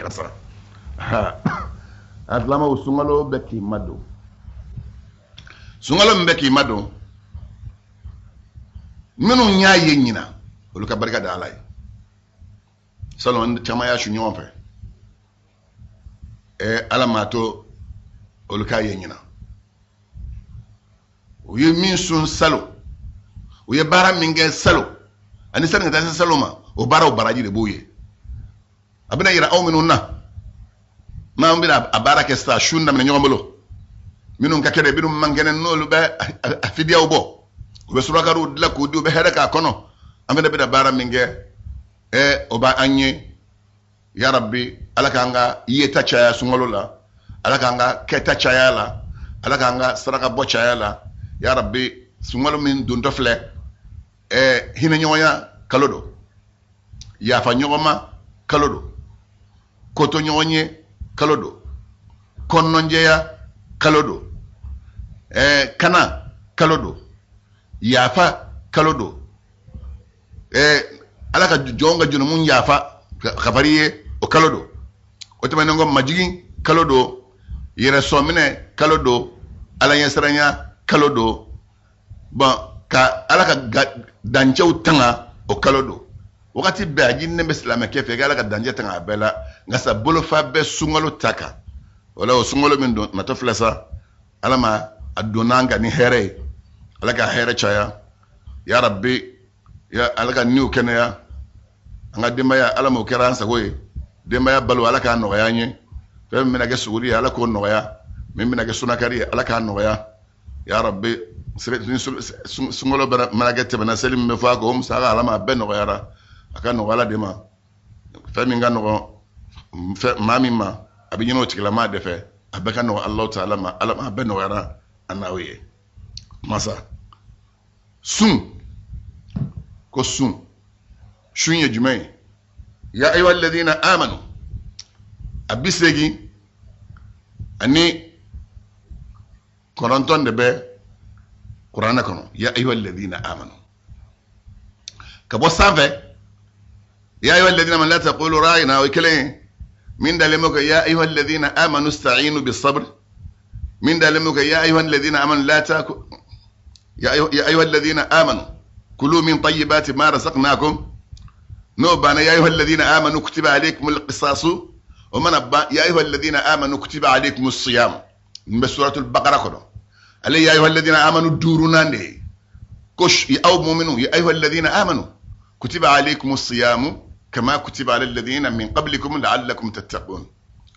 kasa adlama usungalo beki mado sungalo mbeki mado minu nya yenyina oluka barka da alai salon chama ya shu nyon fe alamato oluka yenyina uye min sun salo uye bara minge salo ani san ga salo ma o bara o baraji de boye abina yira aw minunna ma mbina abara ke sta shunda min nyomolo minun ka kede binum mangene nolu be afidiaw bo be surakaru la ko du be hedaka kono ambe be bara minge o ba anye ya rabbi alaka nga yeta chaya sungolo la alaka nga keta chaya la alaka nga saraka bo chaya la ya rabbi sungolo min dun dofle hina nyoya kalodo ya fa nyoma kalodo koto nyonye kalodo konnonjeya kalodo kana kalodo yafa kalodo alaka jonga juno mun yafa khafariye o kalodo o tamane ngom majigi kalodo yere somine kalodo ala yesranya kalodo ba ka alaka danchew tanga o kalodo wakati baji nembe islama kefe ga alaka danje tanga bela ngasa bolo fa be sungalo taka wala o sungalo min do matoflasa alama adonanga ni here alaka here chaya ya rabbi ya alaka niu kenya anga demba ya alama keransa goye demba ya balu alaka no yanye fe mina ge suguri alaka no ya mina ge sunakari alaka no ya rabbi sungalo bara managete bana selim me fa ko musa alama be no yara aka no wala dema fe minga no fe mami ma abinyo tikila ma defe abeka no Allah ta'ala ma alama be no yara anawiye masa sun ko sun shunye jumai ya ayyuhal ladina amanu abisegi ani koronton de be qur'ana kono ya ayyuhal ladina amanu kabo save ya ayyuhal ladina man la taqulu ra'ina wa kale min dalimuka ya ayyuhal ladina amanu ista'inu bis sabr من دلمك يا أيها الذين آمنوا لا تأكل يا أيها الذين آمنوا كلوا من طيبات ما رزقناكم نوبانا يا أيها الذين آمنوا كتب عليكم القصاص ومن يا أيها الذين آمنوا كتب عليكم الصيام من سورة البقرة كله علي يا أيها الذين آمنوا دورنا نه كش أو مؤمنون يا أيها الذين آمنوا كتب عليكم الصيام كما كتب على الذين من قبلكم لعلكم تتقون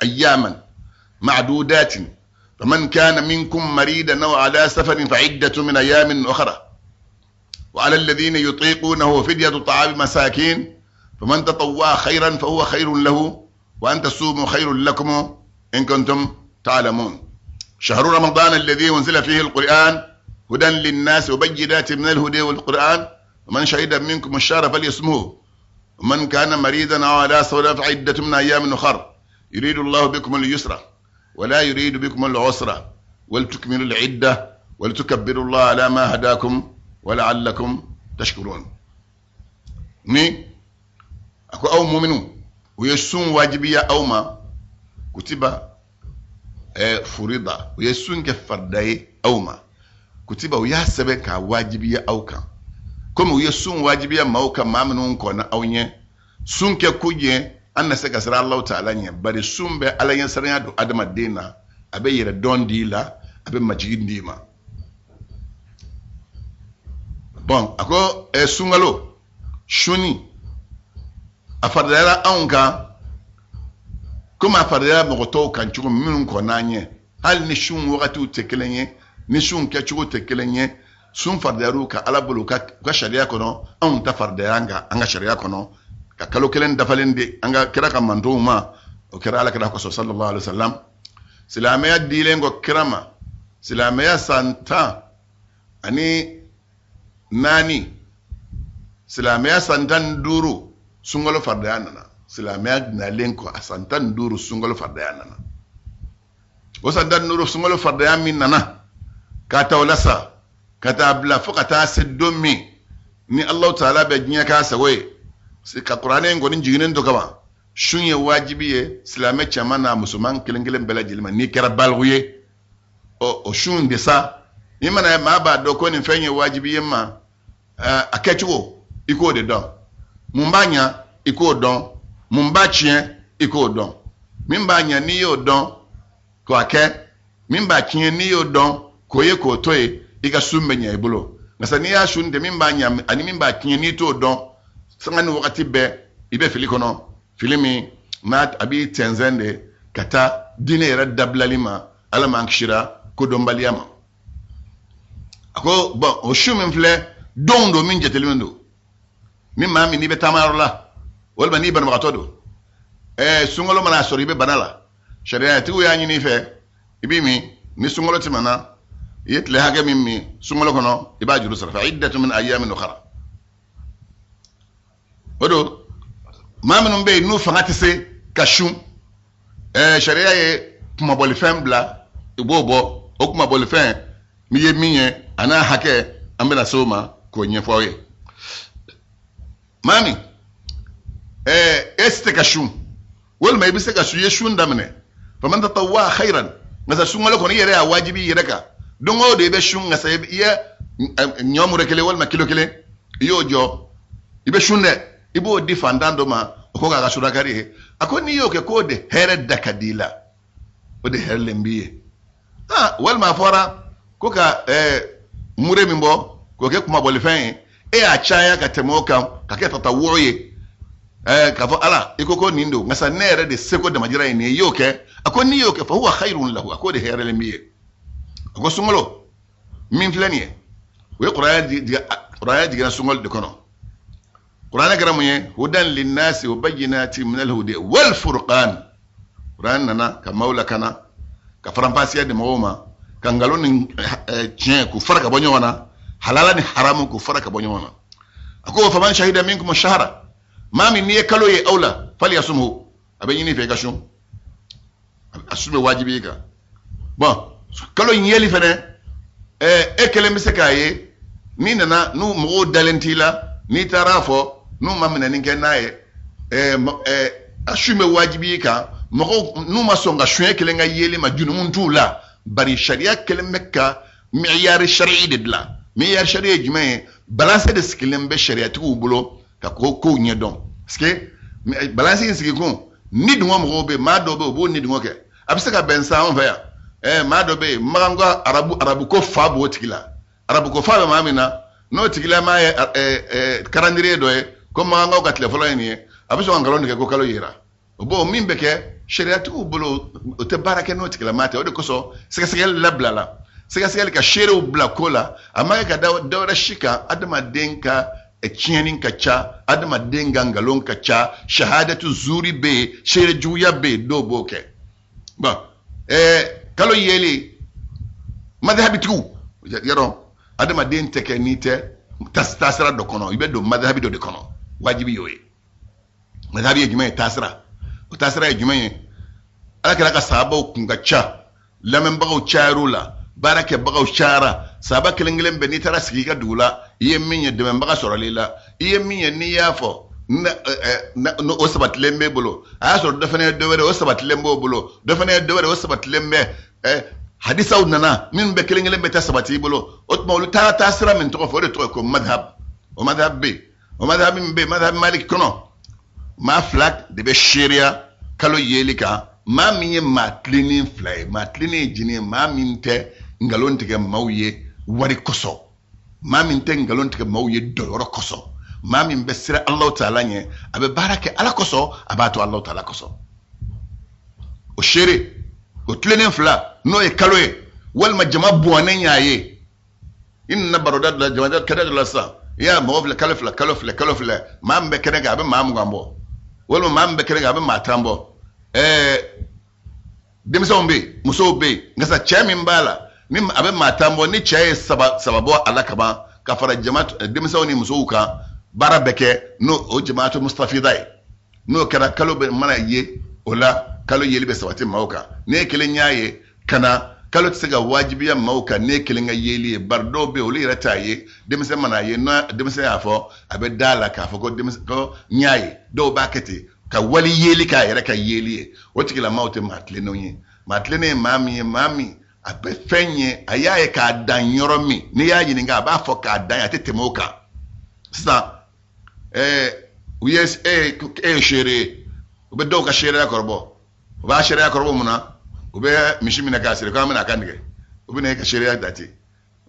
أياما معدودات فمن كان منكم مريضا أو على سفر فعدة من أيام أخرى وعلى الذين يطيقونه فدية طعام مساكين فمن تطوع خيرا فهو خير له وأن تصوموا خير لكم إن كنتم تعلمون شهر رمضان الذي أنزل فيه القرآن هدى للناس وبينات من الهدى والقرآن ومن شهد منكم الشهر فليصمه ومن كان مريضا أو على سفر فعدة من أيام أخرى يريد الله بكم اليسر ولا يريد بكم العسر ولتكملوا العدة ولتكبروا الله على ما هداكم ولعلكم تشكرون ني أكو أو مؤمنون ويسون واجبية أو ما كتب فريضة ويسون كفرداي أو ما كتب ويحسب كواجبية أو كان كم ويسون واجبية ما أو كان ما منون كنا أو ني سون كوجي anna saka sara Allah ta'ala nya bari sumbe ala yan saranya do adama dina abe yere don dila abe majigi ma bon ako sungalo shuni afardara anka kuma afardara mogoto kan chugo minun ko nanye hal ni shun wakati tekelenye ni shun ke chugo tekelenye sun fardaru ka ala bulu ka sharia kono an ta fardara anga sharia kono ka kalo kelen dafalen de anga kira ka manto ma o kira ala kira ko sallallahu alaihi wasallam silamaya dilengo kirama silamaya santa ani nani silamaya santan duru sungolo fardayana silamaya nalenko asantan duru sungolo fardayana o santan duru sungolo fardayana min nana ka tawlasa ka tabla fuqata sidumi ni Allah ta'ala be jinya ka sawe ka qur'ane ngoni jiginen to kama shunye wajibi ye silame chama na musulman kelen bela jilima ni kera balguye o shun de sa imana ma ba do ko ni fenye wajibi ye ma akechuo iko de don mumbanya iko don mumbachien iko don mimbanya ni yo don ko ake mimba chien ni yo don ko ye ko toye ika sumbenya ibulo ngasa ni ya shun de mimbanya ani mimba chien ni to don sangani wakati be ibe filikono filimi mat abi tenzende kata dine yara dablalima ala mankshira ko dombaliyama ako bon o shumin fle dondo min jetelimendo min mami ni be tamarola wala ni ban makatodo sungolo mana sori be banala sharia tigu ya nyini fe ibimi ni sungolo timana yetle hage mimmi sungolo kono iba juru sarfa iddatu min ayamin ukhra odo maminun be nu fangati se kashum sharia ye kuma boli fembla ibobo o kuma boli fen mi ye minye ana hake ambela soma ko nyefoye mami este kashum wal mai bisa kashu ye shun damne faman tatawwa khairan ngasa shun wala ko ni yere wajibi yereka dongo de be shun ngasa ye nyomure kele wal makilo kele yojo ibe shunde ibo difandando ma ko ga shura kari akoni yo ke ko de here dakadila o de her lembiye wal ma fora ko ka mure mimbo ko ke kuma boli fen a chaya ka temoka ka ke tatawuye ka fo ala ikoko nindo ngasa nere de seko de majira ni yo ke akoni yo ke fa huwa khairun lahu akode here lembiye ko sungolo min flani we qur'an di sungol de kono قرآن كرمه هدى للناس وبينات من الهدى والفرقان قرآن ننا كمولا كنا كفرنفاسيا دي موما كانغالون تشين كفرك بونيوانا حلالا حرام كفرك بونيوانا أكو فمن شهد منكم الشهر ما من نيه كلو أولى فليصمه أبيني في كشوم أسمي واجبي كا bon كلو ينيلي فنه كلام سكاي نينا نو مو دالنتيلا ni tarafo nu mamina ninge naye ashume wajibi ka mako nu masonga shwe kelenga yele majunu muntula bari sharia kelemeka miyar shar'i didla miyar sharia jume balance de skilembe sharia tu bulo ka ko nyedon ske balance yin ko ni dum mo be ma do be bo ni dum ke abisaka bensa on fa ya ma do be magango arabu ko fa bo tikila arabu ko fa ma amina no tigila ma karandire do e ko ma nga ka telephone ni abiso ngalo ke ko kalo yira bo min beke shariatu bolo te barake no tigila mate o de koso segasegel lablala segasegel ka shere bla kola ama ka dawra shika adama denka chienin ka cha adama denga ngalon ka cha shahadatu zuri be shere juya be do boke ba kalo yeli madhabitu yaro adama den teke nite tasra do kono ibe do madhabi do de kono wajibi yoy madhabi e jume tasra o tasra e jume alaka ka sahaba kunga cha lamen bago charula barake bago chara sahaba kelengelen be ni tara sigiga dula iye minye de men baga soro lela iye minye ni yafo no o sabat lembe bolo aso do fane do wede o sabat lembo bolo do fane do wede o sabat lembe hadisa udnana min be kelengelen be tasabati bolo otmawlu ta tasra min to fo de to ko madhhab o madhhab be o madhhab be madhhab malik kono ma flak de be sharia kalo yelika ma minye matlini flay matlini jini ma minte ngalonte ke mawye wari koso ma minte ngalonte ke mawye doloro koso ma min be sira allah taala nye abe barake ala koso abato allah taala koso o shere o tlenen fla no e kaloye wal ma jama buwanen yaye inna barodad la jama kada la sa ya mawfla kalafla ma mbe kene ga be ma mugambo wal ma mbe kene ga be ma tambo demso mbe muso be ngasa chemi mbala ni abe ma tambo ni chaye sababo alaka ba ka fara jama demso ni muso ka barabeke no o jamaatu mustafidai no kana kalo be mana ye ola kalo yeli be sabati mauka ne kelen nyaaye kana kalo tsiga wajibiya mauka ne kelen yeli bardo be oli rataye demse mana ye no demse afo abe dala ka fo ko demse ko nyaaye do bakete ka wali yeli ka yɛrɛ ka yeli o tigilamaw tɛ maa tilennenw ye maa tilennen ye maa min a bɛ fɛn ye a y'a ye k'a dan yɔrɔ min n'i y'a ɲininka a b'a fɔ k'a dan a tɛ tɛmɛ o kan sisan u ye ye seere ye u bɛ dɔw ka seereya kɔrɔbɔ u b'a seereya kɔrɔbɔ mun na u bɛ misi minɛ k'a siri k'an bɛna a kan tigɛ u bɛna e ka seereya date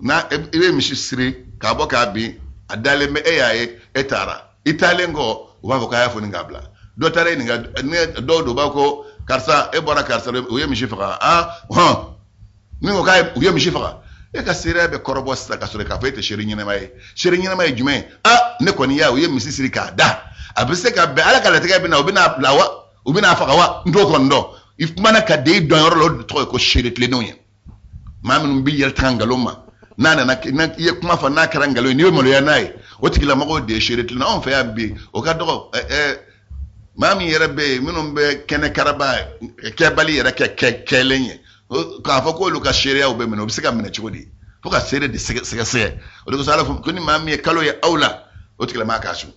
n'a i bɛ misi siri k'a bɔ k'a bin a dalen bɛ e y'a ye e taara i taalen kɔ u b'a fɔ k'a y'a fɔ nin k'a bila dɔ taara e nin dɔw don b'a ko karisa e bɔra karisa u ye misi faga ni ko k'a u ye misi faga e ka seereya bɛ kɔrɔbɔ sisan ka sɔrɔ k'a fɔ e tɛ seere ɲɛnama ye seere ɲɛnama ye jumɛn ne kɔni y'a u ye misi siri k'a da a bɛ se ka bɛn ala ka latigɛ bɛ na u bɛna bila wa u bɛna faga wa n t'o kɔni dɔn i kumana ka de i dɔn yɔrɔ la o tɔgɔ ye ko seere tilennenw ye maa minnu bɛ yɛlɛ taga nkalon ma n'a nana i ye kuma fɔ n'a kɛra nkalon ye n'i ye maloya n'a ye o tigilamɔgɔw de ye seere tilennenw anw fɛ yan bi o ka dɔgɔ maa min yɛrɛ bɛ yen minnu bɛ kɛnɛ karaba kɛbali yɛrɛ kɛlen ye k'a fɔ k'olu ka seereyaw bɛ minɛ o bɛ se ka minɛ cogo di fo ka seere de sɛgɛsɛgɛ o de kosɔn ala fɔ ko ni maa min ye kalo ye aw la o tigilamaa k'a sun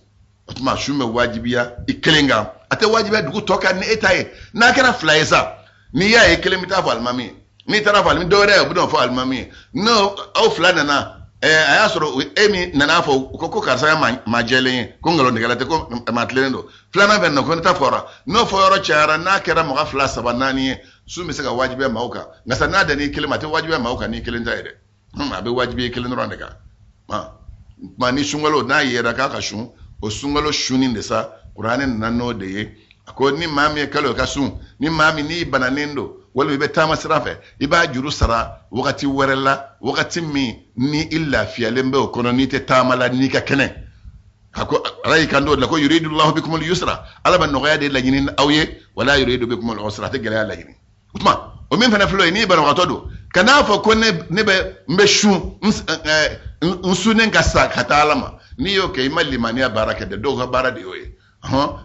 o tuma sun bɛ wajibiya i kelen kan a tɛ wajibiya dugu tɔ kan ni e ta ye n'a kɛra fila ye sa n'i y'a ye kelen bɛ taa fɔ alimami ye n'i taara fɔ alimami dɔwɛrɛ ye o bɛ n'o fɔ alimami ye n'o aw fila nana a y'a sɔrɔ e min nana fɔ ko karisa ye maa jɛlen ye ko nkalontigɛla tɛ ko maa tilennen don filanan fɛ na ko ne ta fɔra n'o fɔ yɔrɔ cayara n'a kɛra mɔgɔ 2 3 4 ye sun bɛ se ka wajibiya maaw kan nka sa n'a dan'i kelen ma a tɛ wajibiya maaw kan n'i kelen ta ye dɛ a bɛ wajibiya kelen dɔrɔn de kan tuma ni sunkalo n'a yera k'a ka sun o sunkalo sunni de sa kuranɛ nana n'o de ye a ko ni maa min ye kalo ka sun ni maa min n'i bananen don walima i bɛ taama sira fɛ i b'a juru sara wagati wɛrɛ la wagati min ni i lafiyalen bɛ o kɔnɔ n'i tɛ taama la n'i ka kɛnɛ a ko ala y'i kan t'o la ko yuridullahu bikumul yusra ala bɛ nɔgɔya de laɲini aw ye wala yuridu bikumul usra a tɛ gɛlɛya laɲini o tuma o min fana filɛ o ye n'i banabagatɔ don kan'a fɔ ko ne bɛ n bɛ sun n sunnen ka sa ka taa ala ma n'i y'o kɛ i ma limaniya baara kɛ dɛ dɔw ka baara de y'o ye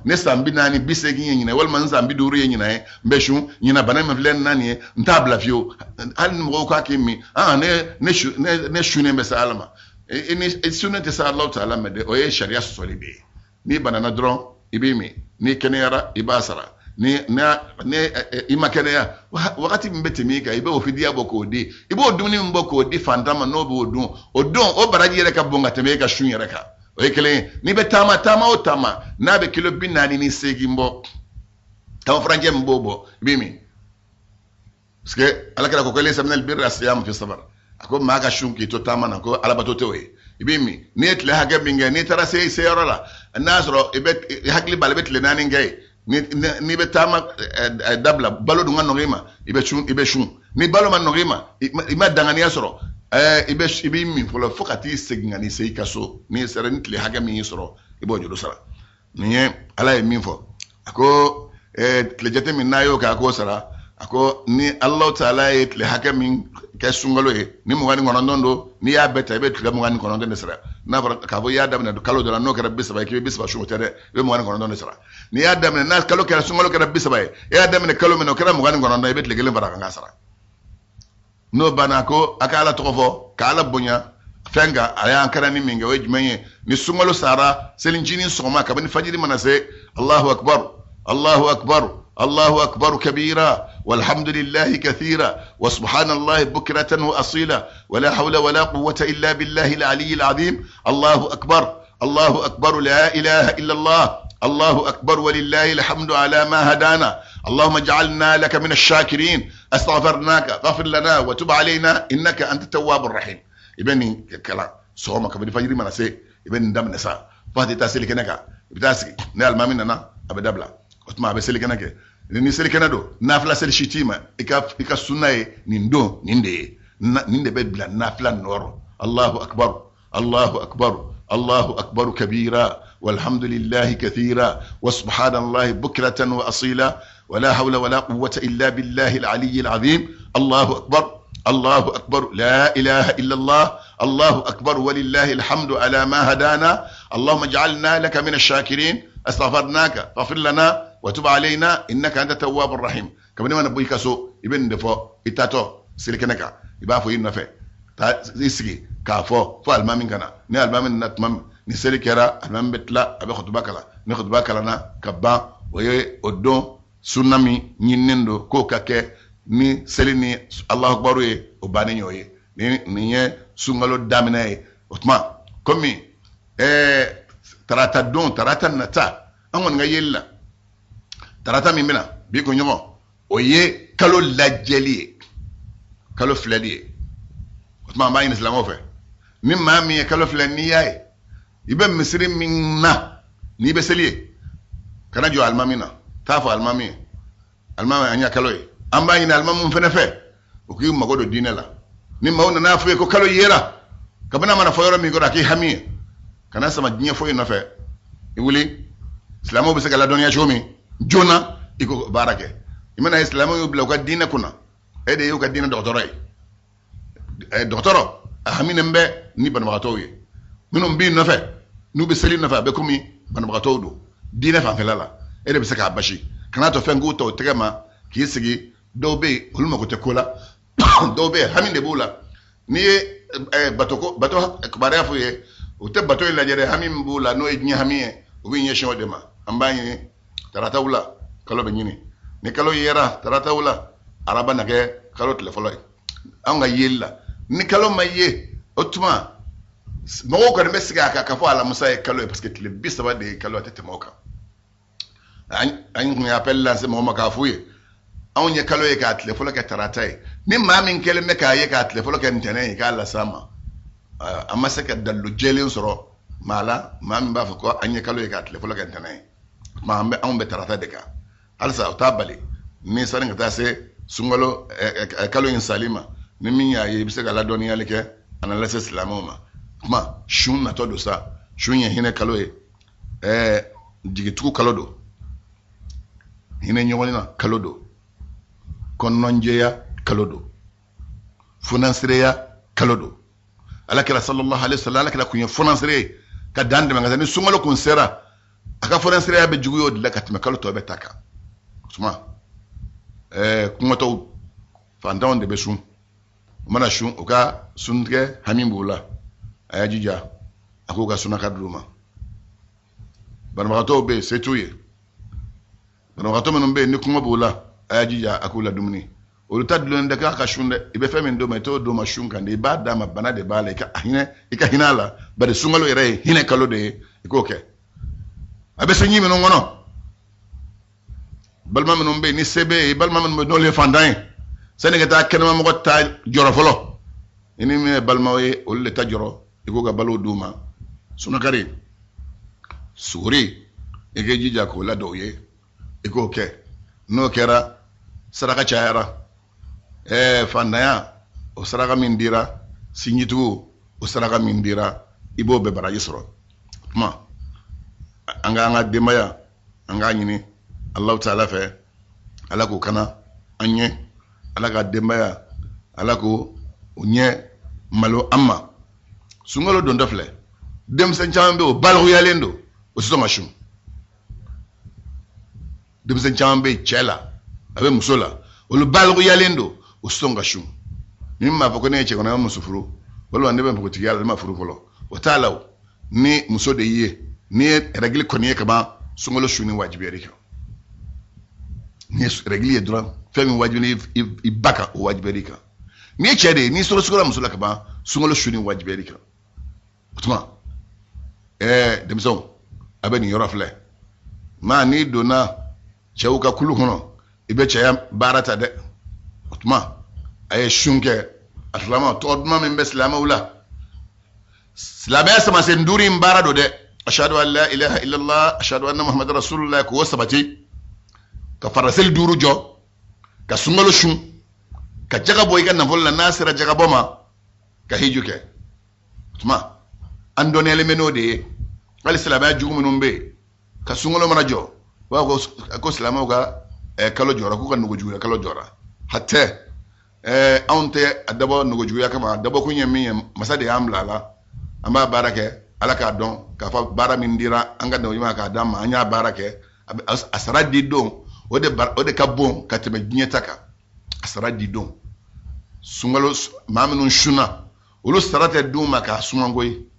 ne san 40 40 ye ɲinɛ walima n san 50 ye ɲinɛ ye n bɛ sun ɲinɛ bana min filɛ nin ye n t'a bila fiyewu hali ni mɔgɔw k'a k'i min ne sunnen bɛ se ala ma ni sunnen tɛ se ala ta'ala ma dɛ o ye sariya sɔsɔli de ye n'i banana dɔrɔn i b'i min n'i kɛnɛyara i b'a sara ni i ma kɛnɛya wagati min bɛ tɛmɛ i kan i b'o fidiya bɔ k'o di i b'o dumuni min bɔ k'o di fantan ma n'o b'o dun o baraji yɛrɛ ka bon ka tɛmɛ e ka sun yɛrɛ kan o ye kelen ye n'i bɛ taama o taama n'a bɛ kilo 48 bɔ taama furancɛ min b'o bɔ i b'i min parce que ala kɛra ko laysa minal birri as-siyamu fi safar a ko maa ka sun k'i to taama na ko alabato tɛ o ye i b'i min n'i ye tile hakɛ min kɛ n'i taara se yɔrɔ la n'a sɔrɔ i hakili b'a la i bɛ tile 4 kɛ yen n'i bɛ taama dabila balo dun ka nɔgɔ i ma i bɛ sun ni balo ma nɔgɔ i ma i ma danganiya sɔrɔ i b'i min fɔlɔ fo ka t'i segin ka n'i se i ka so n'i sera ni tile hakɛ min y'i sɔrɔ i b'o juru sara nin ye ala ye min fɔ a ko tile jate min n'a y'o kɛ a k'o sara a ko ni ala ta'ala ye tile hakɛ min kɛ sunkalo ye ni 29 don n'i y'a bɛɛ ta i bɛ tile 29 de sara n'a fɔra k'a fɔ i y'a daminɛ kalo dɔ la n'o kɛra 30 ye k'i bɛ 30 sun o tɛ dɛ i bɛ 29 de sara n'i y'a daminɛ n'a kalo kɛra sunkalo kɛra 30 ye e y'a daminɛ kalo min na o kɛra 29 i bɛ tile 1 fara kan k'a sara n'o banna ko a ka ala tɔgɔ fɔ ka ala bonya fɛn kan a y'an kɛra ni min kɛ o ye jumɛn ye ni sunkalo sara selincinin sɔgɔma kabini fajiri mana se Allahu akbar Allahu akbar Allahu akbar kabira walhamdulillahi kathira wa subhanallahi bukratan wa asila wala hawla wala quwwata illa billahi al-aliyyil azim Allahu akbar la ilaha illa Allah Allahu akbar walillahi alhamdu ala ma hadana اللهم اجعلنا لك من الشاكرين استغفرناك غفر لنا وتب علينا انك انت التواب الرحيم ibeni kala soma kabidi fajiri mana se ibeni dam nesa fati ta seli kenaka ibitasi ne almami nana abedabla otuma abe seli kenake ni seli kenado nafla seli shitima ika sunnaye nindo ninde be bla nafla noro Allahu akbar Allahu akbar Allahu akbar kabira والحمد لله كثيرا وسبحان الله بكرة وأصيلا ولا حول ولا قوة إلا بالله العلي العظيم الله أكبر الله أكبر لا إله إلا الله الله أكبر ولله الحمد على ما هدانا اللهم اجعلنا لك من الشاكرين استغفرناك فاغفر لنا وتب علينا إنك أنت التواب الرحيم كما نما نبوي كسو ابن دفو إتاتو سيلكنكا يبافو ينفع يسكي كافو فالمامين كنا ني المامين نتمم ni seli kɛra alimami bɛ tila a bɛ khutuba kalan ni khutuba kalanna ka ban o ye o don sunna min ɲininen don k'o ka kɛ ni seli ni Allahu Akbar ye o bannen y'o ye nin ye sunkalo daminɛ ye o tuma komi tarata don tarata nata an kɔni ka yeli la tarata min bɛna bi ko ɲɔgɔn o ye kalo lajɛli ye kalo filɛli ye o tuma an b'a ɲini silamɛw fɛ ni maa min ye kalo filɛ n'i y'a ye i bɛ misiri min na n'i bɛ seli ye kana jɔ alimami na t'a fɔ alimami ye alimami an ɲa kalo ye an b'a ɲini alimami fɛnɛ fɛ o k'i mago don diinɛ la ni maaw nana fɔ ye ko kalo yera kabini a mana fɔ yɔrɔ min kɔrɔ a k'i hami ye kana sama diɲɛ foyi nɔfɛ i wuli silamɛw bɛ se ka ladɔnniya cogo min joona i ko baara kɛ i mana ye silamɛw y'u bila u ka diinɛ kunna e de y'u ka diinɛ dɔgɔtɔrɔ ye dɔgɔtɔrɔ a haminen bɛ ni banabagatɔw ye minnu b'i nɔfɛ n'u bɛ seli nɔfɛ a bɛ komi banabagatɔw don diinɛ fanfɛla la e de bɛ se k'a basi kana to fɛn k'u ta o tɛgɛ ma k'i sigi dɔw bɛ yen olu mako tɛ ko la dɔw bɛ yen hami de b'u la n'i ye bato kibaruya f'u ye u tɛ bato in lajɛ dɛ hami min b'u la n'o ye diɲɛ hami ye u bɛ ɲɛsin o de ma an b'a ɲini tarataw la kalo bɛ ɲini ni kalo yera tarataw la araba na kɛ kalo tile fɔlɔ ye an ka yeli la ni kalo ma ye o tuma mɔgɔw kɔni bɛ sigi a kan k'a fɔ alamusa ye kalo ye parce que tile 30 de ye kalo a tɛ tɛmɛ o kan an kun ye appel lance mɔgɔ ma k'a f'u ye anw ye kalo ye k'a tile fɔlɔ kɛ tarata ye ni maa min kɛlen bɛ k'a ye k'a tile fɔlɔ kɛ ntɛnɛn ye k'a las'a ma an ma se ka dalilu jɛlen sɔrɔ maa la maa min b'a fɔ ko an ye kalo ye k'a tile fɔlɔ kɛ ntɛnɛn ye tuma anw bɛ tarata de kan halisa o t'a bali ni sani ka taa se sunkalo kalo in sali ma ni min y'a ye i bɛ se ka ladɔnniyali kɛ a na lase silamɛw ma tuma sun natɔ don sa sun ye hinɛ kalo ye jigitugu kalo don hinɛ ɲɔgɔn na kalo don kɔnɔnjɛya kalo don funasereya kalo don alakira sallallahu alaihi wasallam alakira kun ye funasere ka dan dɛmɛ ka ni sunkalo kun sera a ka funasereya bɛ jugu y'o de la ka tɛmɛ kalo tɔ bɛ ta kan suma kungɔtɔw fantanw de bɛ sun u mana sun u ka suntigɛ hami b'u la a y'a jija a k'u ka sunaka d'u ma banabagatɔw bɛ yen se t'u ye banabagatɔ minnu bɛ yen ni kungɔ b'u la a y'a jija a k'u la dumuni olu ta dulonnen tɛ k'a ka sun dɛ i bɛ fɛn min d'o ma i t'o d'o ma sun kan de i b'a d'a ma bana de b'a la i ka hinɛ a la bari sunkalo yɛrɛ ye hinɛ kalo de ye i k'o kɛ a bɛ se ɲi minnu kɔnɔ balima minnu bɛ yen ni se bɛ yen balima minnu bɛ yen n'olu ye fantan ye sani ka taa kɛnɛmamɔgɔ ta jɔrɔ fɔlɔ i ni min ye balimaw ye olu de ta jɔrɔ i k'o ka balo d'u ma sunakari suguri i k'i jija k'o la dɔw ye i k'o kɛ n'o kɛra saraka cayara fantanya o saraka min dira sinjitigiw o saraka min dira i b'o bɛɛ baraji sɔrɔ tuma an ka denbaya an k'a ɲini Allahu Ta'ala fɛ ala k'o kana an ɲɛ ala ka denbaya ala k'o ɲɛ malo an ma sunkalo don dɔ filɛ denmisɛn caman bɛ yen o baliyalen don o tɛ sɔn ka sun denmisɛn caman bɛ yen cɛ la a bɛ muso la olu baliyalen don o tɛ sɔn ka sun ni min b'a fɔ ko ne ye cɛ kɔnɔ ne muso furu walima ne bɛ npogotigiya la ne ma furu fɔlɔ o t'a la o ni muso de y'i ye ni ye règle kɔni ye kaban sunkalo sun ni wajibiyar'i kan ni ye règle ye dɔrɔn fɛn min wajibi i ba kan o wajibiyar'i kan ni ye cɛ de ye n'i sɔrɔ muso la kaban sunkalo sun ni wajibiyar'i kan o tuma denmisɛnw a bɛ nin yɔrɔ filɛ maa n'i donna cɛw ka kulu kɔnɔ i bɛ cɛya baara ta dɛ o tuma a ye sun kɛ a tilama tɔgɔ duman min bɛ silamɛw la silamɛya samasen duuru in baara don dɛ ashhadu an la ilaha illallah ashhadu anna muhammadar rasulullah k'o sabati ka faraseli duuru jɔ ka sunkalo sun ka jaga bɔ i ka nafolo la n'a sera jagabɔ ma ka hiju kɛ o tuma an dɔnniyalen bɛ n'o de ye hali silamɛya jugu minnu bɛ yen ka sunkalo mana jɔ u b'a fɔ ko silamɛw ka kalo jɔra k'u ka nugujuguya kalo jɔra hatɛ anw tɛ a dabɔ nugujuguya kama a dabɔ kun ye min ye masa de y'an bila a la an b'a baara kɛ ala k'a dɔn k'a fɔ baara min dira an ka dawuɲuman k'a d'an ma an y'a baara kɛ a sara di don o de ka bon ka tɛmɛ diɲɛ ta kan a sara di don sunkalo maa minnu sunna olu sara tɛ d'u ma k'a sumango ye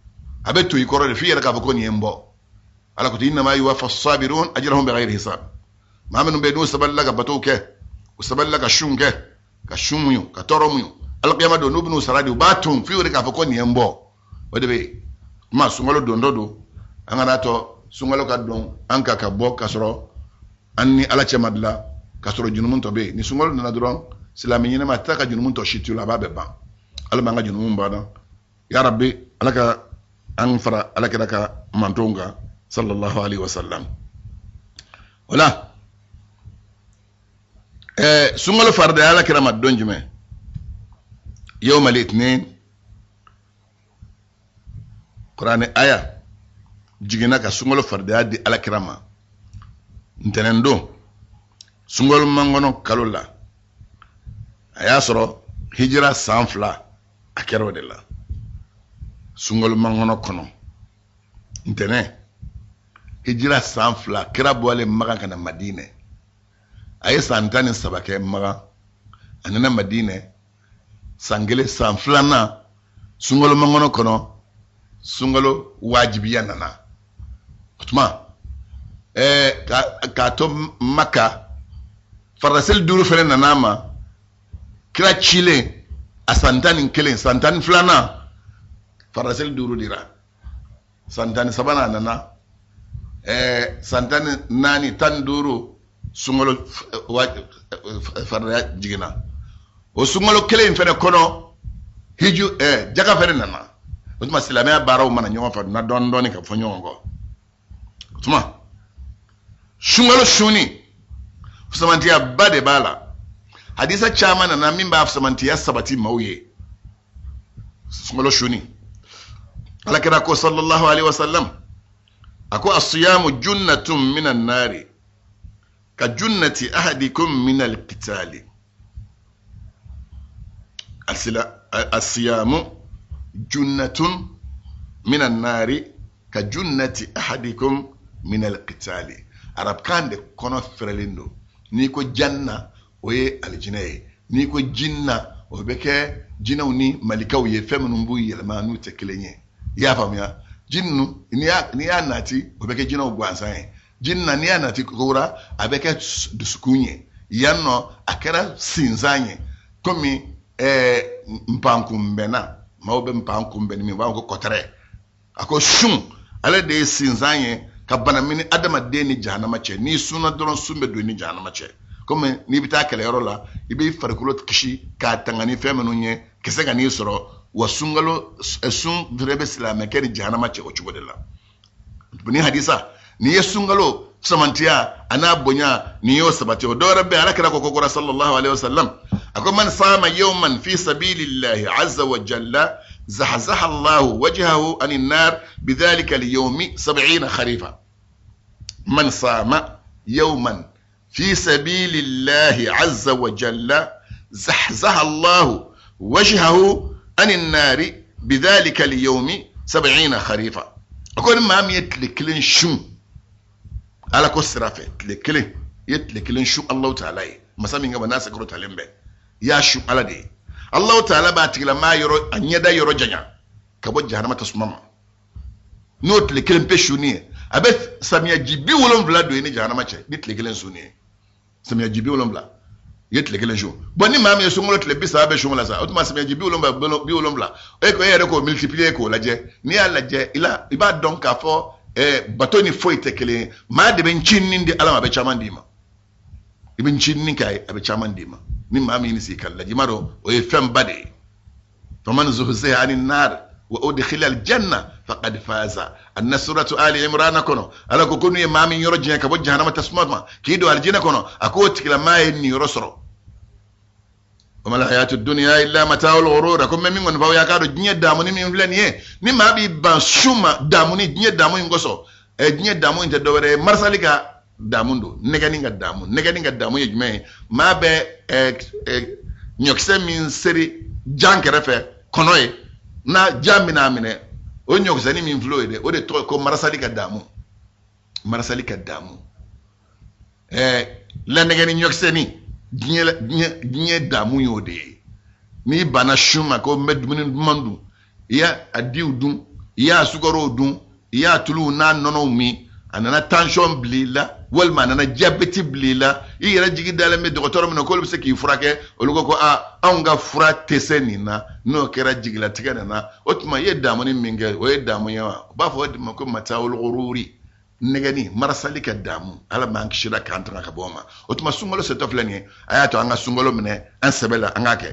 a bɛ to i kɔrɔ de f'i yɛrɛ k'a fɔ ko nin ye n bɔ ala ko innama yuwaffa as-sabirun ajrahum bighayri hisab mamenu be no saballa ga batoke usaballa ga shunge ka shumuyo ka toromuyo alqiyama do nubnu saradi batum fiwre ka fako ni embo wadebe ma sungalo do ndodo angana to sungalo ka don anka ka bo kasoro anni ala chamadla kasoro junumun to be ni sungalo na duron silami nyina ma taka junumun to shitula babe ba alma nga junumun bana ya rabbi alaka an fara alaka daka mantonga sallallahu alaihi wasallam wala sungalo farda ala kira madon jume يوم الاثنين قرآن آية جينا كسونغلو فردها دي على كرامة نتنندو سونغلو مانغونو كالولا آية سرو هجرة سانفلا أكيرو ديلا سونغلو مانغونو كنو نتنه هجرة سانفلا كرابوالي مغان كان مدينة آية سانتاني سباكي مغان أننا مدينة sangele sanflana sungolo mangono kono sungolo wajibiya nana otuma ka to maka farasel duru fere nana ma kira chile asantani kelen santani flana farasel duru dira santani sabana nana santani nani tan duru sungolo farra jigina o sungalo kelen fene kono hiju jaga fene nana utuma silamea baraw mana nyoma fa na don doni ka fo nyongo utuma sungalo shuni fusamantiya bade bala hadisa chama na mimba fusamantiya sabati mauye sungalo shuni ala kira ko sallallahu alaihi wasallam ako as-siyamu junnatun minan nari ka junnati ahadikum min al-qitali الصيام جنة من النار كجنة أحدكم من القتال عرب كان دي كونو فرليندو نيكو جنة وي الجنة نيكو جنة وبكى جنة وني ملكة وي فمن بوي لما نو تكليني يا فهم يا جنو نيا ناتي وبكى جنة وغوانسان جنة نيا ناتي كورا أبكى دسكوني يانو أكرا سينزاني كومي mpankumbena mawbe mpankumbeni mi wango kotere ako shun ale de sinzanye kabana mini adama de ni jahannama che ni suna doron sumbe do ni jahannama che comme ni bita kale yorola ibe farkulot kishi ka tangani femenu nye kese ga ni soro wasungalo sun drebe silame ke ni jahannama che o chubodela buni hadisa ni yesungalo samantiya ana bonya ni yo sabati o do rabbi alakira ko kokora sallallahu alaihi wasallam ako man sama yawman fi sabilillahi azza wa jalla zahzaha Allah wajhahu anin nar bidhalika al-yawmi 70 kharifa man sama yawman fi sabilillahi azza wa jalla zahzaha Allah wajhahu anin nar bidhalika al-yawmi 70 kharifa ako ma mi yetliklin shun ala ko sirafe yetliklin shun Allah ta'ala masami ngaba nasa kro talembe ya shu ala de Allah ta'ala ba tigla ma yoro anyada yoro janya kabo jahannama tasmama not le kelen peshuni abet samia jibi wolon vla do ni jahannama che dit le kelen suni samia jibi wolon vla yet le kelen shu boni ma mi sungolo tle bisa be shumula sa otuma samia jibi wolon vla bi wolon vla e ko yere ko multiplier ko laje ni ala je ila iba donc afo batoni foite kelen ma de ben chinni di alama be chamandima ibn chinni kay abe chamandima ni mami ni sikal la jimaro o fem bade faman zuhziha anin nar wa udkhila al janna faqad faza an suratu ali imran kono ala ko kunu mami yoro jina ka bo jahannama tasmama kido al jina kono ako tikila may ni yoro soro وما الحياة الدنيا إلا متاع الغرور أكون من من فويا كارو جنيه داموني من فلانية نما بي بانشوما داموني جنيه داموني نقصو جنيه داموني تدوره مرساليكا damundo neganinga damu yejme ma be nyokse min seri jankere fe konoye na jamina amine o nyokse ni min floide o de to ko marasalika damu la negani nyokse ni ginye damu yode ni bana shuma ko medmunin mandu ya adiu dun ya sugaro dun ya tulu na nono mi anana tension blila walma anana diabète blila i yera jigi dala me docteur mo ko se ki furake olugo ko a anga fura tesenina no kera jigila tigana otuma yedda mo ni minge o yedda mo yawa ba fo de ko matawul ghururi negani marasali ka damu ala man kishira kantra ka boma otuma sungolo se toflani ayato anga sungolo mine an sebela anga ke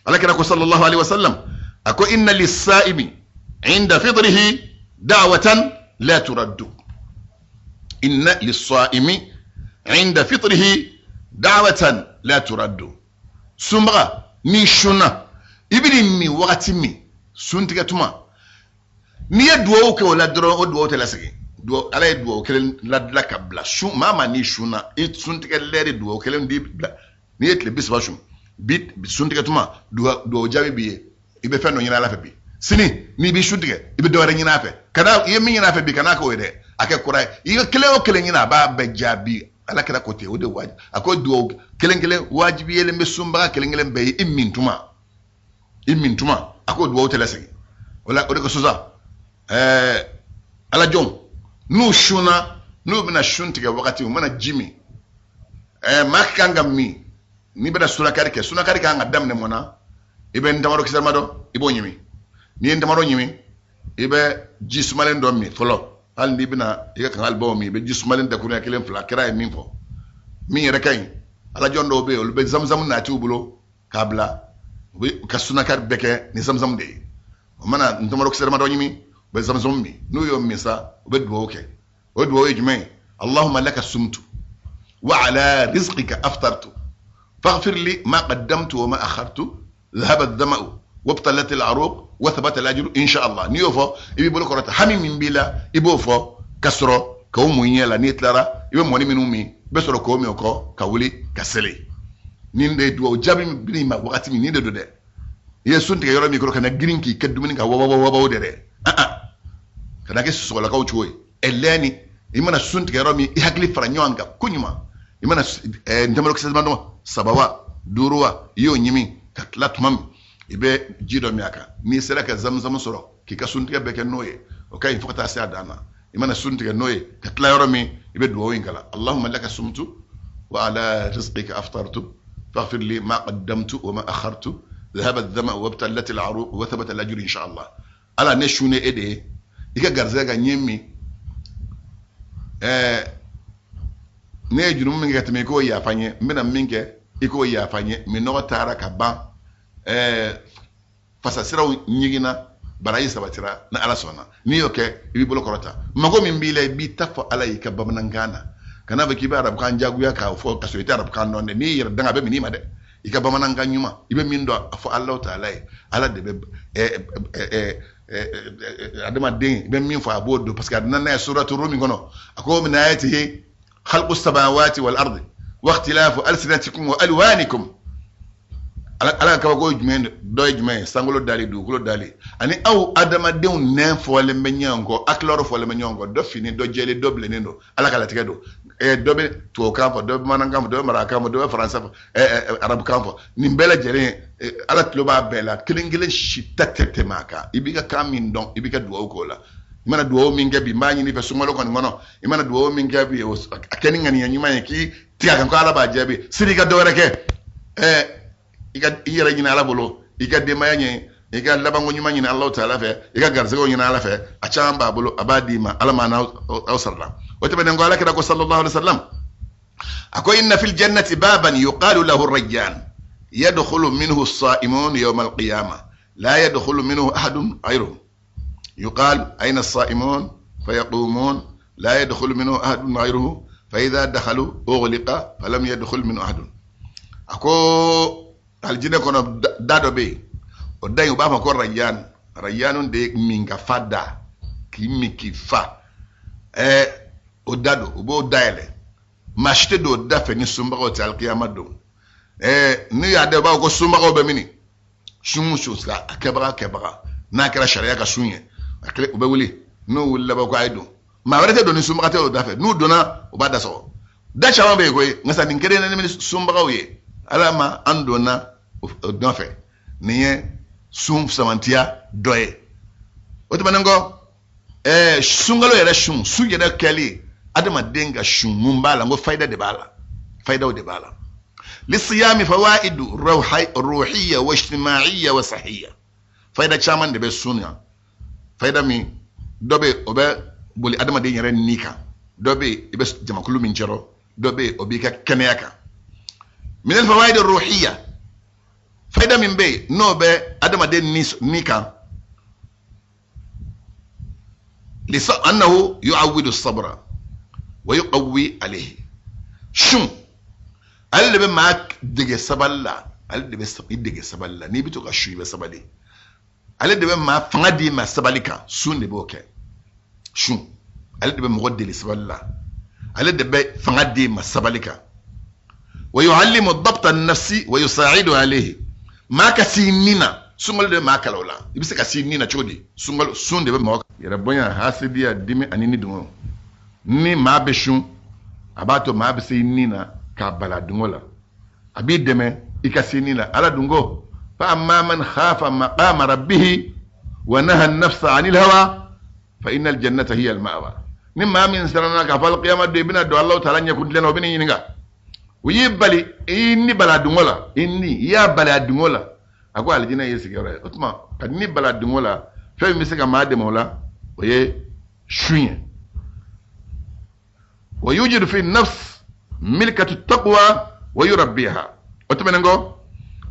ala kira ko sallallahu alaihi wasallam ako inna lis-sa'imi 'inda fidrihi da'watan la turaddu inna lis-sa'imi 'inda fidrihi da'watan la turaddu sumra ni shuna ibni mi wakati mi suntiga tuma ni yadwo ko la dro o do telasigi do ala do kelen la kabla shu mama ni shuna it suntiga lere do kelen di ni etle bisba shum bit suntiga tuma do jabe biye ibe fenno nyina la fe bi sini ni bi suntiga ibe do re nyina fe kana yemi nyina fe bi kana ko wede ake kurai ibe kele o kelen nyina ba be jabi ala kala kote o de waj ako do kelen wajibi yele mbe sumba kelen be imintuma ako do telasigi wala o de ko suza ala jom nu shuna nu bina shuntiga wakati mana jimi makanga mi ni beda sunakari ke anga damne mona ibe ndamaro kisamado ibo nyimi ni ndamaro nyimi ibe jismalen do mi folo hal ni bina iga kan albo mi ibe jismalen da kuna kelen fla kira mi fo mi rekay ala jondo be ol be zamzam na tubulo kabla ka sunakar beke ni zamzam de mana ndamaro kisamado nyimi be zamzam mi nu yo misa be do okay ودو يجمعي اللهم لك السمت وعلى رزقك أفطرت فاغفر لي ما قدمت وما أخرت ذهب الظمأ وابطلت العروق وثبت الأجر إن شاء الله نيوفو إبي بقول كرة حمي من بلا إبوفو كسرو كومو يلا نيتلرا إبي موني من أمي بسرو كومي وكو كولي كسلي نيندي دو جابي بني ما وقتي من نيندي دو ده يسون تيجي يورا ميكرو كنا جرينكي كدوميني كا واو ده كنا كيسو ولا كوتشوي eleni imana sunti garomi ihagli faranyonga kunyuma imana ndamalo kisemano sabawa duruwa yo nyimi katlatmam ibe jido miaka ni seraka zamzam soro kika sunti beke noye okay fokata sa dana imana sunti noye katla yoromi ibe duwo ingala allahumma laka sumtu wa ala rizqika aftartu faghfir li ma qaddamtu wa ma akhartu ذهب الظمأ وابتلت العروق وثبت الاجر ان شاء الله ala ne shune ede ika garzega nyemi ne junum minge teme ko ya fanye mina minge iko ya fanye mi no tara ka ba fasa sira nyigina barayi sabatira na ala sona ni yoke ibi bolo korota mago min bile bi tafo alay ka bamanangana kana ba kiba arab kan jagu ya ka fo ka so ita arab kan non ni yir danga be minima de ika bamananga nyuma ibe min do fo allah taala ala de be adama den be min fa bodo parce que adana suratu rum ngono ako min ayatihi khalqus samawati wal ardi wa ikhtilafu alsinatikum wa alwanikum ala ka ko jumen do jumen sangolo dali du kulo dali ani aw adama den nen fo le menyango akloro fo le menyango do fini do jeli doble nendo ala kala tikedo dobe to kampo do manangam do marakam do français arab kampo ni bela jere ala tloba bela kilingile shitatete maka ibiga kamin don ibiga duwa ko la imana duwa minga bi mani ni pesumalo kon ngono imana duwa minga bi akeni ngani nyima ki tiga kan ko ala ba jebi siriga do reke iga ira nyina ala bolo iga de mayanye iga labango nyima nyina allah taala fe iga garzego nyina ala fe achamba bolo abadima ala mana awsarla وتبنى نقول لك صلى الله عليه وسلم أكو إن في الجنة بابا يقال له الريان يدخل منه الصائمون يوم القيامة لا يدخل منه أحد غيرهم يقال أين الصائمون فيقومون لا يدخل منه أحد غيره فإذا دخلوا أغلق فلم يدخل منه أحد أكو الجنة كنا دادو بي وداي يبقى كو ريان دي من كفادا كيمي كفا odado obo daile machete do dafe ni sumba ko tal qiyamah do ni ya de ba ko sumba ko be mini sumu suska akebra na kala sharia ka sunye akle obe wuli no wulla ba ko aydo ma warete do ni sumba te do dafe nu dona o bada so da chawa be ko ngasa ni kere na ni sumba ko ye alama andona o dafe ni sum samantia doye o to banango sungalo yere sum su yere kali adama denga shun mun bala ngo faida de bala lisiyami fawaidu ruhiyya wa ijtima'iyya wa sahiyya faida chaman de be sunna faida mi dobe obe boli adama de nyere nika dobe ibe jamakulu min jero dobe obika keneyaka min al fawaid ar ruhiyya faida min be no be adama de nika lisa annahu yu'awwidu as-sabra wa yuqawwi alayhi shun al be mak dege saballa al de be dege saballa ni bito ka shu be sabali al de be ma fangadi ma sabalika sun de boke shun al de be mo de saballa al de be fangadi ma sabalika wa yu'allimu ad-dabt an-nafsi wa yusa'idu alayhi ma kasinina sungal de ma kalawla ibise kasinina chodi sungal sun de be mo yara bonya hasidiya dimi anini dungo ni ma be shun abato ma be sinina ka bala dungola abi deme ikasinina ala dungo fa amma man khafa maqama rabbih wa naha an-nafsa 'anil hawa fa innal jannata hiya al-ma'wa nimma min sarana ka fal qiyamah de bina do Allah ta'ala nyakun leno bini yinga uyibali inni bala dungola inni ya bala dungola ako aljina yesi gere otma kadni bala dungola fe mi sika ma de mola oye shunye wa yujidu fi an-nafs milkatu taqwa wa yurabbiha otemenengo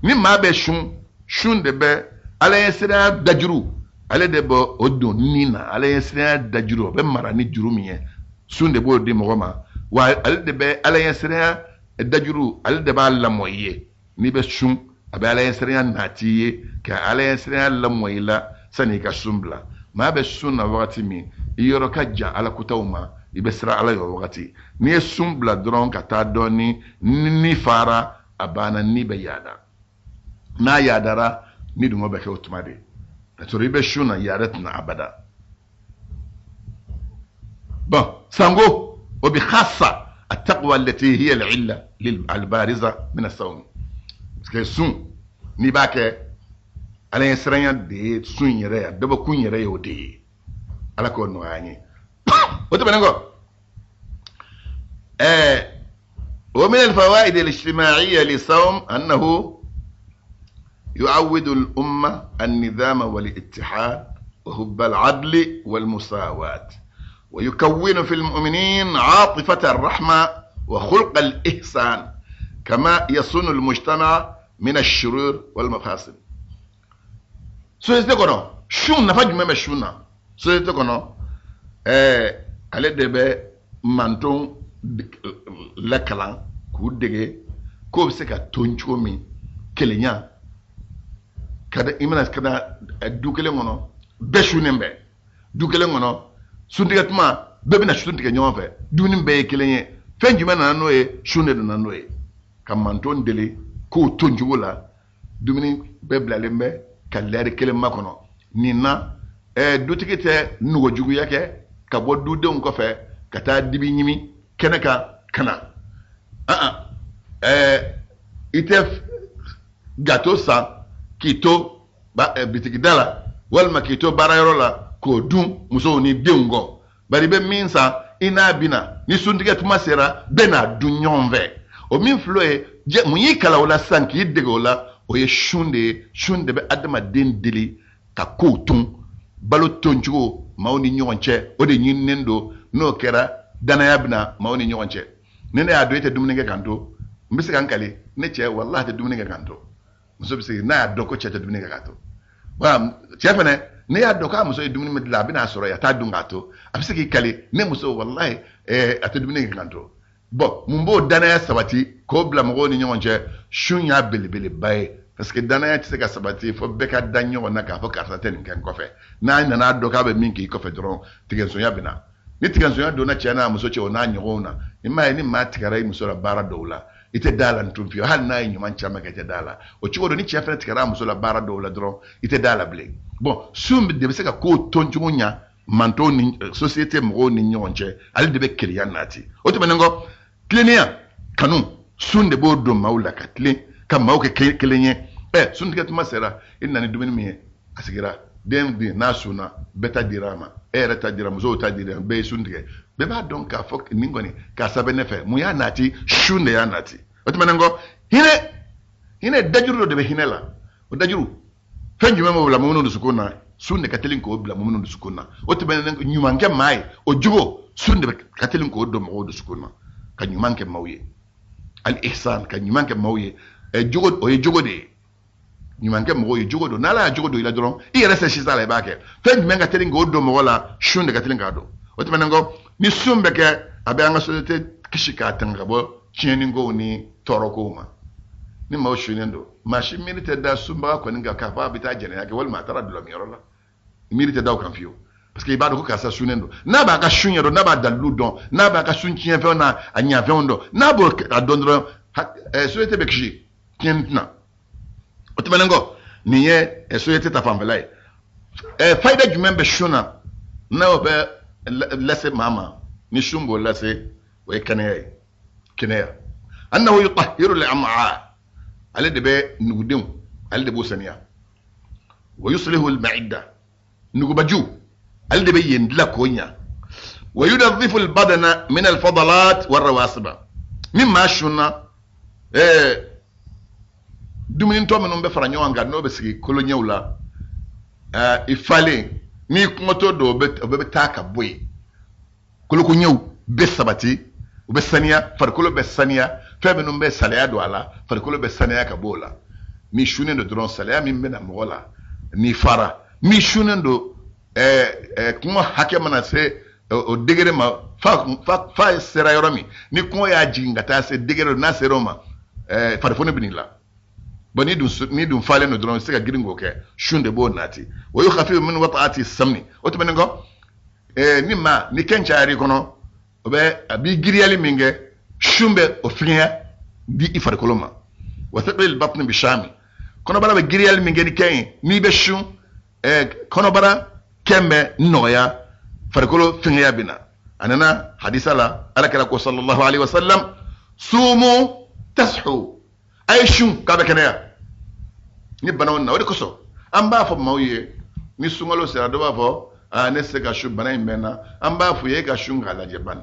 ni mabe shun de be ala yesira dajuru ala de bo odun nina ala yesira dajuru be mara ni juru miye sun de bo de mogoma wa ala de be ala yesira dajuru ala de ba la moye ni be shun abe ala yesira natiye ka ala yesira la moyila sani ka sumbla mabe shun na wakati mi iyoro ka ja ala kutawma ibesra ala yo wakati ni sumbla dron ka ta doni ni fara abana ni be yada na yadara ni dungo be ke otumade to ribe shuna yadatna abada bon sango obi khassa التقوى التي هي العله البارزه من الصوم parce sun ni bake ala yesranya de sun yere ya daba kun yere yo de ala ko no anyi otumengo ومن الفوائد الاجتماعية للصوم أنه يعود الأمة النظام والاتحاد وحب العدل والمساواة ويكون في المؤمنين عاطفة الرحمة وخلق الإحسان كما يصون المجتمع من الشرور والمفاسد سويتكونو شون نفاج مما شونا سويتكونو على دبي مانتون lakalan ku dege ko be se ka toncho mi kelenya kada imana kada dukele ngono beshu nembe dukele ngono sundiga tuma bebe na sundiga nyonfe dunim be kelenye fenjuma na noe shunde na noe kamanton dele ko tonjo wala dumini bebla lembe kalere kele makono nina dutikete nugo jugu yake ka boddu de ko fe kata dibi nyimi keneka kana ite gato sa kito ba bitigidala walma kito barayrola ko dun muso ni dengo bari be minsa ina bina ni sundige tuma sera bena dunyonve o min floe je muyi kala wala sanki degola o ye shunde be adama den deli ka ko tun balo tonjugo mawni nyonche o de nyinnendo no kera dana yabna mawni nyonche nene ya doite dumne ga kanto mbisi kan kale ne che wallahi te dumne ga kanto muso bisi na ya doko che te dumne ga kanto ba chefene ne ya doka muso dumne medla bina soro ya ta dunga to abisi ki kale ne muso wallahi ate dumne ga kanto bo mumbo dana ya sabati ko bla mo ni nyonche shunya belebele bae parce que dana ya tseka sabati fo beka danyo na ka fo karta ten kan kofe na na doka be minki kofe dron tigen so ya bina ni tigan sonya dona chana muso che ona nyona imma ni ma tigara muso la bara dola ite dala ntumfio hal na nyuma nchama ke te dala o chigo do ni chefa tigara muso la bara dola dro ite dala ble bon sum de beseka ko tonjunya manto ni société mo ni nyonche ali de be kliyan nati o to benengo klenia kanu sunde bo do maula katle kam mawke klenye sunde ke tuma sera inna ni dumeni mi asigira den bi nasuna beta dirama era ta dirama zo ta dirama be sundige beba don ka fo ningoni ka sabe nefe mu ya nati shunde ya nati otimanengo hine dajuru de be hinela o dajuru fenju memo bla mumundu sukuna sunde katelin ko bla mumundu sukuna otimanengo nyumanke mai o jugo sunde katelin ko do mo do sukuna ka nyumanke mawye al ihsan ka nyumanke mawye e jugo o jugo de nyumanke mo ye jugo do nala jugo do ila doron i rese shisa la bake fenju menga telin ko do mo wala shunde katelin ka do otimanengo ni sumbe ke abe anga société kishika tanga bo chini ngo ni toroko ma ni ma shunendo mashi milite da sumba ko ninga ka fa bita jene yake wal ma tara do mi yorola milite da kan fiyo parce que ibado ko ka sa shunendo na ba ka shunyero na ba dalu don na ba ka shun chien fe na anya fe ondo na bo adondro société be kishi kientna otimanengo ni ye société ta famvelai faida jumembe shuna na obe lase mama ni shumbo lase wa kinaya annahu yutahhiru al-am'a ala debe nugudin ala debo saniya wa yuslihu al-ma'ida nugubaju ala debe yendla konya wa yudhiffu al-badana min al-fadalat war-rawasib mimma shuna duminin to menum be faranyo anga no be sigi kolonyawla ifale ni kumoto do be taka boy kolo ko nyew be sabati be saniya farkolo be saniya febe no be salaya do ala farkolo be saniya ka bola ni shunen do dron salaya min be na mola ni fara mi shunen do kuma hake mana se o degere ma fa sera yoromi ni kuma ya jinga ta se degere na se roma farfone binila bani dun fale no dron se ka gringo ke shunde bo nati wa yukhafi min wata'ati samni otumengo ni ma ni kenchari kono obe abi giriyali minge shumbe ofliya di ifar koloma wa thaqil batn bi shami kono bara be giriyali minge ni ken ni be shun kono bara kembe noya far kolo finya bina anana hadisa la alakala ko sallallahu alaihi wasallam sumu tashu ay shun ka be kenaya ni banawon na wadi ko so amba fo mawye ni sungalo sera do ba fo ne se ka shu bana imena amba fu ye ka shunga la jeban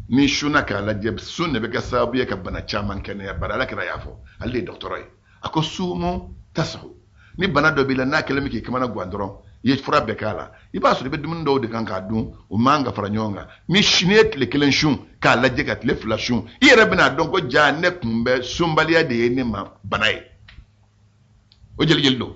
ni shuna ka la jeb sunne be ka sabu ye ka bana chaman kene ya bara la kira yafo alli doctoroi ako sumu tasu ni bana do bila na kele miki kamana gwandoro ye fura be kala iba so be dum ndo de kan ka dun o manga fara nyonga mi shinet le kelen shun ka la je ka le flashun ire bina donc ko ja ne kumbe sumbaliya de ne ma banai o jeli do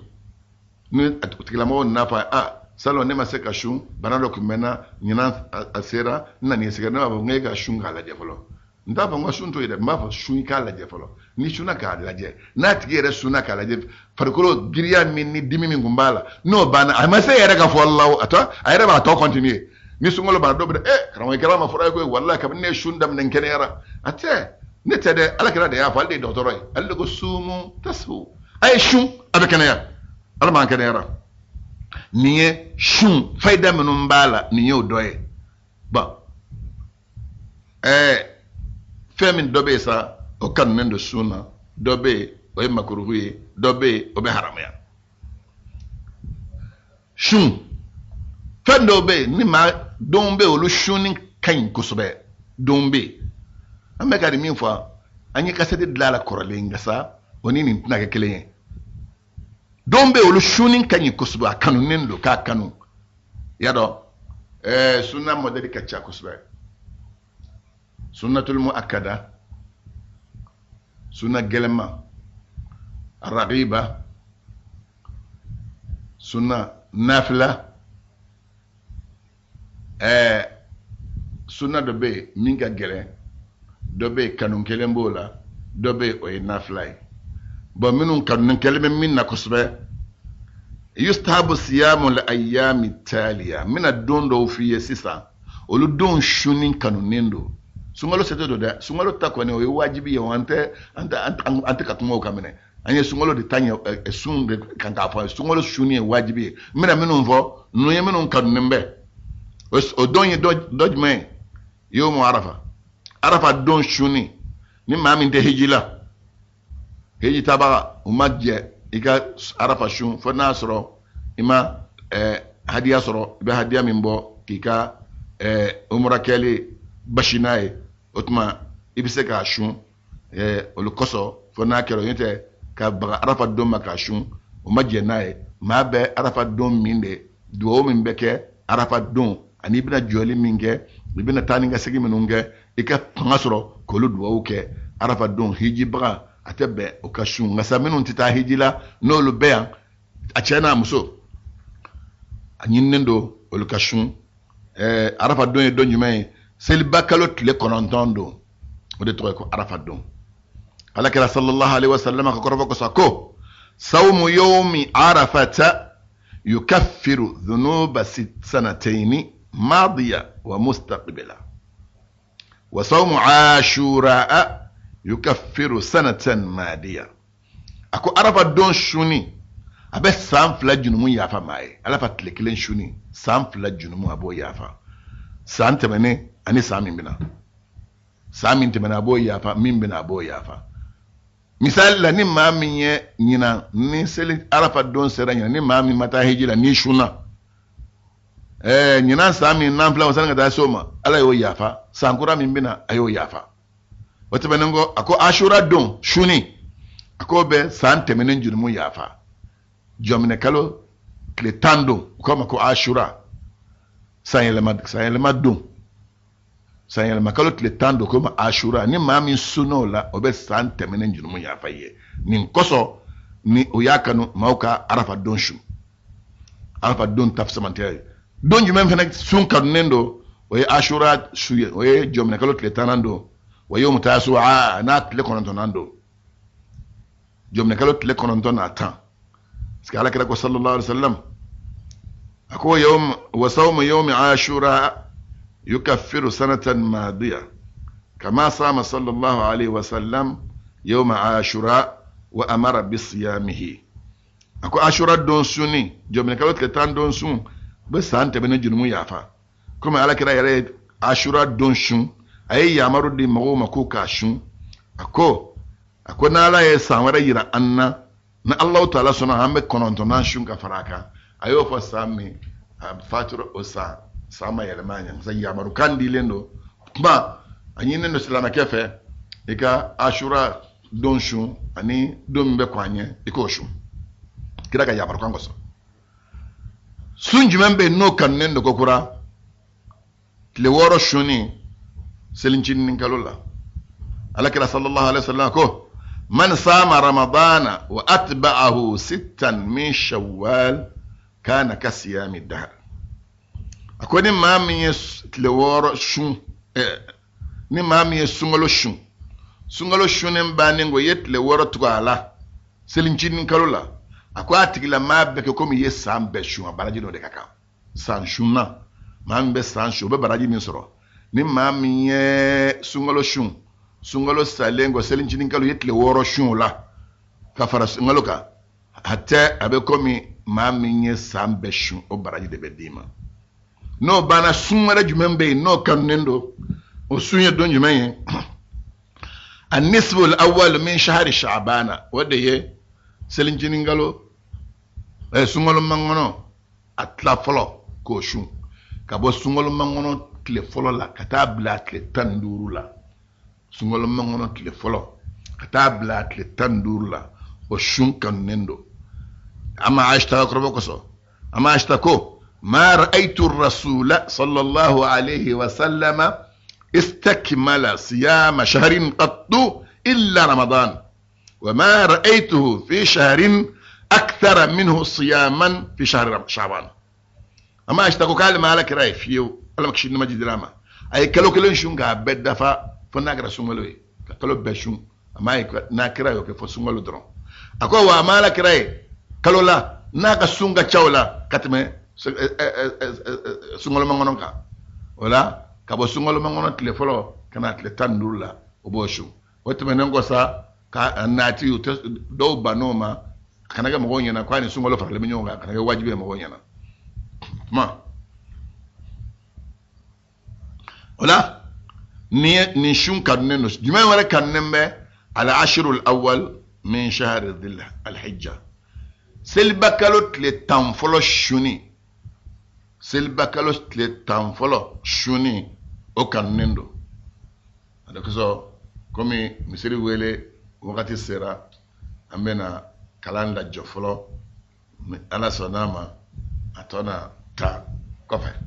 ni atukilamo na fa salo ne maseka shun banalo kumena nyina asera na ni sega na ba ngega shun kala je folo nda ba ngwa shun to ide ma fa shun kala je folo ni shuna kala je na tigere shuna kala je farkolo giriya min ni dimi min gumbala no bana amase yere ka fo Allah ata ayere ba to continue ni sungolo ba do be karamo karama fo ko wallahi kam ne shun dam nen kenera ate ne tede ala kira de ya fa alde doctoroi alde ko sumu tasu ay shun abekenaya ala man kenera niye shun faida menum bala niye odoye ba femin dobe sa o kan nendo suna dobe o e makruhi dobe o be haramaya shun fendo be ni ma dombe o lu shunin kan kusobe dombe ameka di minfa anyi kasete dlala korolenga sa oni ni na ke kelen dombe olu shunin kanyi kusuba kanu nendo ka kanu yado sunna modeli kacha kusuba sunnatul muakkada sunna gelema ragiba sunna nafila sunna dobe minga gele dobe kanu kelembola dobe o nafila bo minun kanun kelme minna kusbe yustahabu siyamu la ayami taliya mina dondo fi sisa olu don shunin kanunendo sungalo seto da sungalo takwane o wajibi ya ante katumo kamene anye sungalo de tanya sun de kanta fa sungalo shuni wajibi mina minun vo no ye minun kanunembe o donye dojme yo mo arafa don shuni ni mami de hijila heji tabara umadje ika arafa shun fo nasro ima hadiya soro be hadiya mimbo kika umra kele bashinaye otuma ibise ka shun olu koso fona kero yete ka baga arafa don maka shun o majjenaye ma be arafa don minde duwo min beke arafa don ani bina joli minge ibina tani nga segi minunge ika pangasoro kolu duwo ke arafa don hiji baga atebe o ka shun ngasa minun tita hijila no lu beyan a chena muso anyinendo olu ka shun arafa don e don jumay seliba kalo tile kononton don o de to ko arafa don alakira sallallahu alaihi wasallam ka korofo ko sako sawmu yawmi arafata yukaffiru dhunuba 6 sanatayn madiya wa mustaqbila wa sawmu ashura yukaffiru sanatan madiya ako arafa don shuni abe sam fla junumu yafa mai alafa tile kilen shuni sam fla junumu abo yafa san temene ani samin bina samin temene abo yafa min bina abo yafa misal la ni mami ye nyina ni seli arafa don sera nyina ni mami mata hijira ni shuna nyina sami nan fla wasanga da soma ala yo yafa sankura min bina ayo yafa wata benengo ako ashura don shuni ako be san temene junumu yafa jomne kalo kle tando koma ko ashura sayelema don sayelema kalo kle tando koma ashura ni mami suno la obe san temene njumu ya faye ni koso ni oyakanu mauka arafa don shu arafa don tafsamantere don jumen fena sun kadnendo oye ashura shuye oye jomne kalo kle tanando oye mutasu na kle konontonando jomne kalo kle kononton atan قال كده صلى الله عليه وسلم أكو يوم وصوم يوم عاشوراء يكفر سنة ماضية كما صام صلى الله عليه وسلم يوم عاشوراء وأمر بصيامه أكو عاشوراء دون سوني جمع كلوت كتان دون سون بس أنت بين جنوم يافا كما قال كده يريد عاشوراء دون سون أي يامرو دي مغو مكوكا سون أكو نالا يسامر يرى أننا na Allah ta'ala sona hambe konontona shunka faraka ayo fa sami fatiro osa sama yelemanya sai ya marukan dilendo ba anyine no salama kefe ika ashura don shun ani don be kwanye iko shun kira ka ya marukan goso sunji membe no kannendo kokura le woro shuni selincin ninkalola alakira sallallahu alaihi wasallam ko من صام رمضان وأتبعه 6 من شوال كان كصيام الدهر أكون ما مي تلوار شون ni mami ye sungalo shun mbaningo yet le woro twala selinchin kalola akwa tigila mabbe ko komi ye sambe shun baraji no de kaka san shunna mambe san shu be baraji min soro ni mami ye sungalo salengo selinchin kalo yet le woro shun la ka fara sungalo ka hatta abe komi mami ye sambe shun o baraji de bedima no bana sumara jumembe no kanendo وسنة دون جمعين النصف الأول من شهر شعبان وديه سلنجين قالوا سنغلو مانغونو أتلا فلو كوشون كابو سنغلو مانغونو تلي فلو لا كتاب لا تلي تندورو لا سنغلو مانغونو تلي فلو كتاب لا تلي تندورو لا وشون كان نندو أما عاشتا كربوكسو أما عاشتاكو ما رأيت الرسول صلى الله عليه وسلم استكمل صيام شهر قط إلا رمضان وما رأيته في شهر أكثر منه صياما في شهر شعبان أما أشتاكو كالما على كراي فيو ألا مكشين مجد راما أي كلو كلو نشونغا بدفا فناكرا سنغلوي كلو بشون أما ناكراي وكي فسنغلو درون أكو وما على كراي كلو لا ناكا سنغا تشاولا كاتمي سنغلو مانغونونكا ولا kabo sungolo mangono tile folo kana tile tandula oboshu wote menengo sa ka nati do banoma kana ga mogonya na kwani sungolo farale minyonga kana ga wajibe mogonya na ma wala ni shun kadneno juma wala kannembe ala ashrul awwal min shahr dhil al-hijja selbakalo tile tamfolo shuni selbakalo tile tamfolo shuni o kanendo ada kuso komi misiri wele wakati sera an bɛna kalan lajɔ fɔlɔ ala sɔnna ma a tɔ na ta kɔfɛ